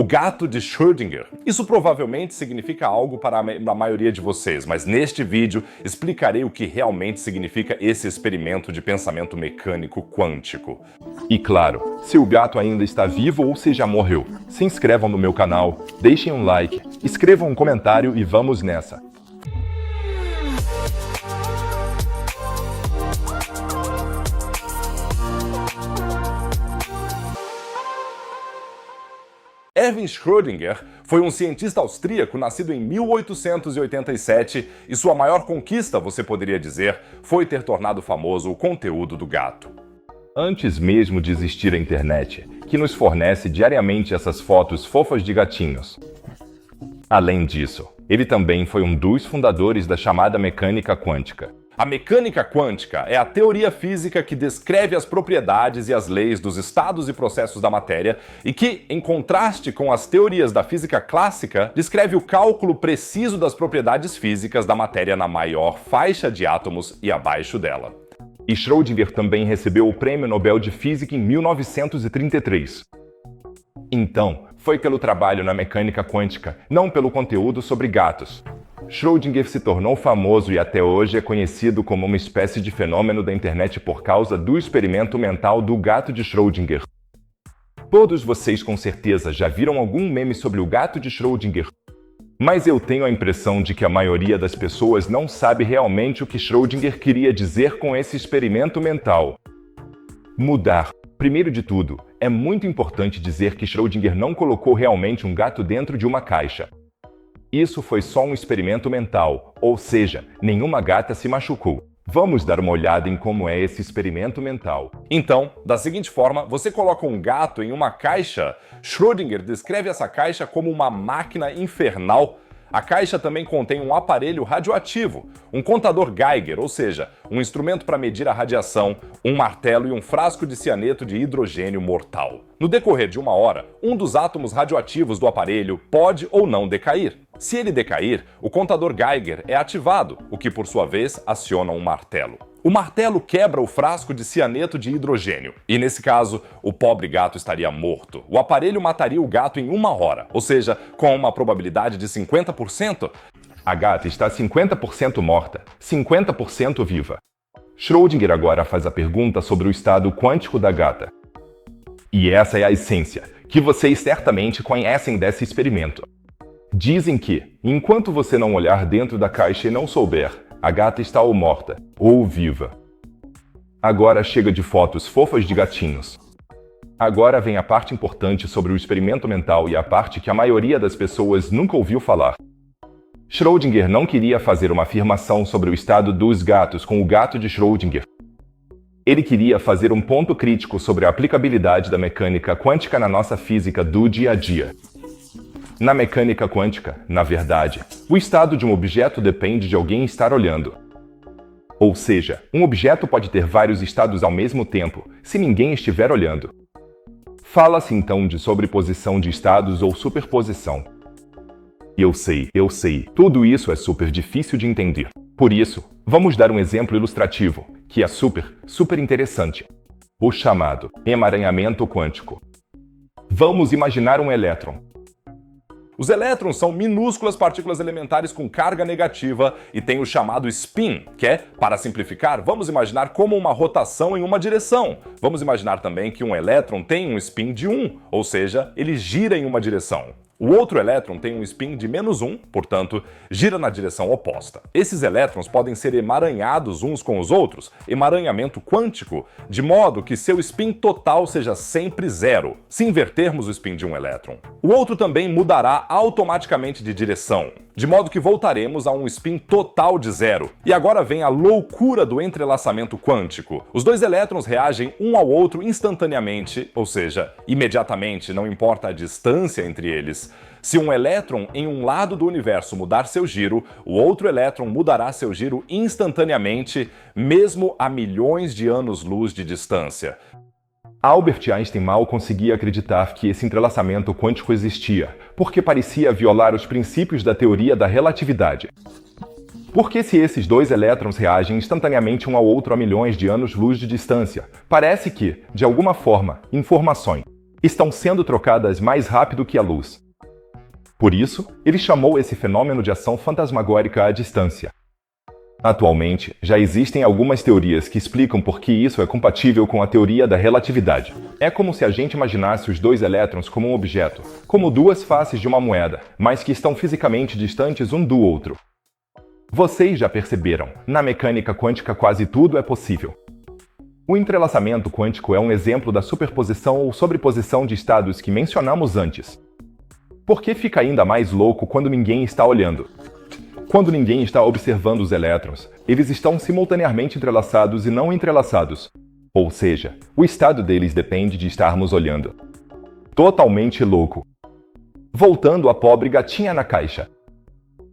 O gato de Schrödinger. Isso provavelmente significa algo para a maioria de vocês, mas neste vídeo explicarei o que realmente significa esse experimento de pensamento mecânico quântico. E claro, se o gato ainda está vivo ou se já morreu, se inscrevam no meu canal, deixem um like, escrevam um comentário e vamos nessa! Erwin Schrödinger foi um cientista austríaco nascido em 1887 e sua maior conquista, você poderia dizer, foi ter tornado famoso o conteúdo do gato. Antes mesmo de existir a internet, que nos fornece diariamente essas fotos fofas de gatinhos. Além disso, ele também foi um dos fundadores da chamada mecânica quântica. A mecânica quântica é a teoria física que descreve as propriedades e as leis dos estados e processos da matéria e que, em contraste com as teorias da física clássica, descreve o cálculo preciso das propriedades físicas da matéria na maior faixa de átomos e abaixo dela. E Schrödinger também recebeu o Prêmio Nobel de Física em 1933. Então, foi pelo trabalho na mecânica quântica, não pelo conteúdo sobre gatos. Schrödinger se tornou famoso e até hoje é conhecido como uma espécie de fenômeno da internet por causa do experimento mental do gato de Schrödinger. Todos vocês com certeza já viram algum meme sobre o gato de Schrödinger. Mas eu tenho a impressão de que a maioria das pessoas não sabe realmente o que Schrödinger queria dizer com esse experimento mental. Mudar. Primeiro de tudo, é muito importante dizer que Schrödinger não colocou realmente um gato dentro de uma caixa. Isso foi só um experimento mental, ou seja, nenhuma gata se machucou. Vamos dar uma olhada em como é esse experimento mental. Então, da seguinte forma, você coloca um gato em uma caixa. Schrödinger descreve essa caixa como uma máquina infernal. A caixa também contém um aparelho radioativo, um contador Geiger, ou seja, um instrumento para medir a radiação, um martelo e um frasco de cianeto de hidrogênio mortal. No decorrer de uma hora, um dos átomos radioativos do aparelho pode ou não decair. Se ele decair, o contador Geiger é ativado, o que por sua vez aciona um martelo. O martelo quebra o frasco de cianeto de hidrogênio, e nesse caso, o pobre gato estaria morto. O aparelho mataria o gato em uma hora, ou seja, com uma probabilidade de 50%. A gata está 50% morta, 50% viva. Schrödinger agora faz a pergunta sobre o estado quântico da gata. E essa é a essência, que vocês certamente conhecem desse experimento. Dizem que, enquanto você não olhar dentro da caixa e não souber, a gata está ou morta, ou viva. Agora chega de fotos fofas de gatinhos. Agora vem a parte importante sobre o experimento mental e a parte que a maioria das pessoas nunca ouviu falar. Schrödinger não queria fazer uma afirmação sobre o estado dos gatos com o gato de Schrödinger. Ele queria fazer um ponto crítico sobre a aplicabilidade da mecânica quântica na nossa física do dia a dia. Na mecânica quântica, na verdade, o estado de um objeto depende de alguém estar olhando. Ou seja, um objeto pode ter vários estados ao mesmo tempo, se ninguém estiver olhando. Fala-se então de sobreposição de estados ou superposição. Eu sei, tudo isso é super difícil de entender. Por isso, vamos dar um exemplo ilustrativo, que é super interessante. O chamado emaranhamento quântico. Vamos imaginar um elétron. Os elétrons são minúsculas partículas elementares com carga negativa e têm o chamado spin, que é, para simplificar, vamos imaginar como uma rotação em uma direção. Vamos imaginar também que um elétron tem um spin de 1, ou seja, ele gira em uma direção. O outro elétron tem um spin de -1, portanto, gira na direção oposta. Esses elétrons podem ser emaranhados uns com os outros, emaranhamento quântico, de modo que seu spin total seja sempre 0, se invertermos o spin de um elétron. O outro também mudará automaticamente de direção, de modo que voltaremos a um spin total de 0. E agora vem a loucura do entrelaçamento quântico. Os dois elétrons reagem um ao outro instantaneamente, ou seja, imediatamente, não importa a distância entre eles. Se um elétron em um lado do universo mudar seu giro, o outro elétron mudará seu giro instantaneamente, mesmo a milhões de anos-luz de distância. Albert Einstein mal conseguia acreditar que esse entrelaçamento quântico existia, porque parecia violar os princípios da teoria da relatividade. Porque se esses dois elétrons reagem instantaneamente um ao outro a milhões de anos-luz de distância, parece que, de alguma forma, informações estão sendo trocadas mais rápido que a luz. Por isso, ele chamou esse fenômeno de ação fantasmagórica à distância. Atualmente, já existem algumas teorias que explicam por que isso é compatível com a teoria da relatividade. É como se a gente imaginasse os dois elétrons como um objeto, como duas faces de uma moeda, mas que estão fisicamente distantes um do outro. Vocês já perceberam, na mecânica quântica quase tudo é possível. O entrelaçamento quântico é um exemplo da superposição ou sobreposição de estados que mencionamos antes. Por que fica ainda mais louco quando ninguém está olhando? Quando ninguém está observando os elétrons, eles estão simultaneamente entrelaçados e não entrelaçados. Ou seja, o estado deles depende de estarmos olhando. Totalmente louco. Voltando à pobre gatinha na caixa.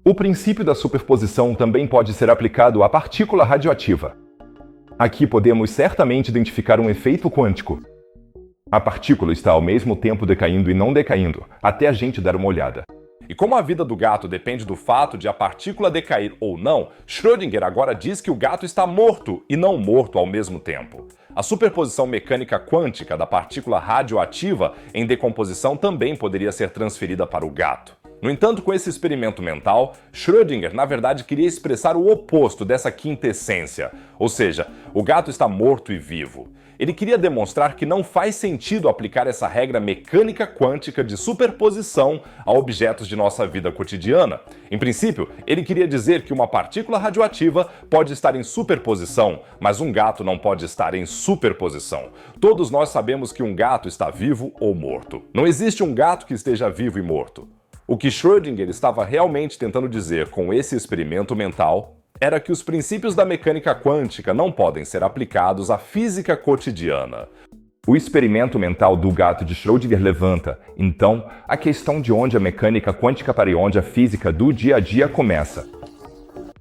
O princípio da superposição também pode ser aplicado à partícula radioativa. Aqui podemos certamente identificar um efeito quântico. A partícula está ao mesmo tempo decaindo e não decaindo, até a gente dar uma olhada. E como a vida do gato depende do fato de a partícula decair ou não, Schrödinger agora diz que o gato está morto e não morto ao mesmo tempo. A superposição mecânica quântica da partícula radioativa em decomposição também poderia ser transferida para o gato. No entanto, com esse experimento mental, Schrödinger, na verdade, queria expressar o oposto dessa quinta essência, ou seja, o gato está morto e vivo. Ele queria demonstrar que não faz sentido aplicar essa regra mecânica quântica de superposição a objetos de nossa vida cotidiana. Em princípio, ele queria dizer que uma partícula radioativa pode estar em superposição, mas um gato não pode estar em superposição. Todos nós sabemos que um gato está vivo ou morto. Não existe um gato que esteja vivo e morto. O que Schrödinger estava realmente tentando dizer com esse experimento mental era que os princípios da mecânica quântica não podem ser aplicados à física cotidiana. O experimento mental do gato de Schrödinger levanta, então, a questão de onde a mecânica quântica para e onde a física do dia a dia começa.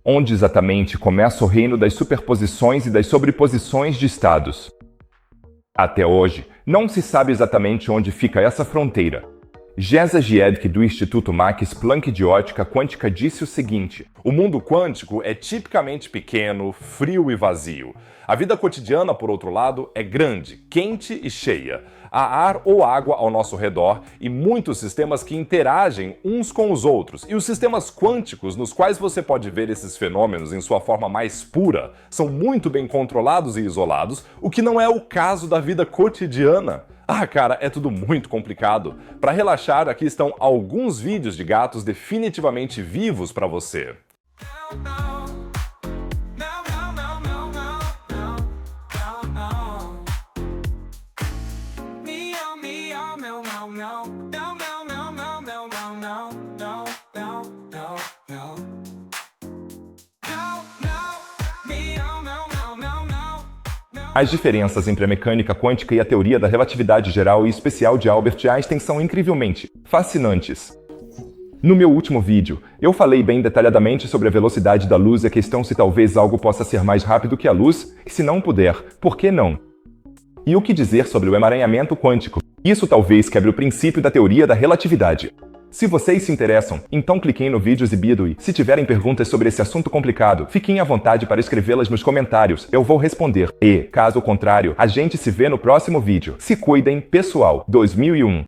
Onde exatamente começa o reino das superposições e das sobreposições de estados? Até hoje, não se sabe exatamente onde fica essa fronteira. Geza Giedke, do Instituto Max Planck de Ótica Quântica, disse o seguinte: o mundo quântico é tipicamente pequeno, frio e vazio. A vida cotidiana, por outro lado, é grande, quente e cheia. Há ar ou água ao nosso redor e muitos sistemas que interagem uns com os outros. E os sistemas quânticos, nos quais você pode ver esses fenômenos em sua forma mais pura, são muito bem controlados e isolados, o que não é o caso da vida cotidiana. Ah, cara, é tudo muito complicado. Para relaxar, aqui estão alguns vídeos de gatos definitivamente vivos para você. As diferenças entre a mecânica quântica e a teoria da relatividade geral e especial de Albert Einstein são incrivelmente fascinantes. No meu último vídeo, eu falei bem detalhadamente sobre a velocidade da luz e a questão se talvez algo possa ser mais rápido que a luz, e se não puder, por que não? E o que dizer sobre o emaranhamento quântico? Isso talvez quebre o princípio da teoria da relatividade. Se vocês se interessam, então cliquem no vídeo exibido e, se tiverem perguntas sobre esse assunto complicado, fiquem à vontade para escrevê-las nos comentários, eu vou responder. E, caso contrário, a gente se vê no próximo vídeo. Se cuidem, pessoal. 2001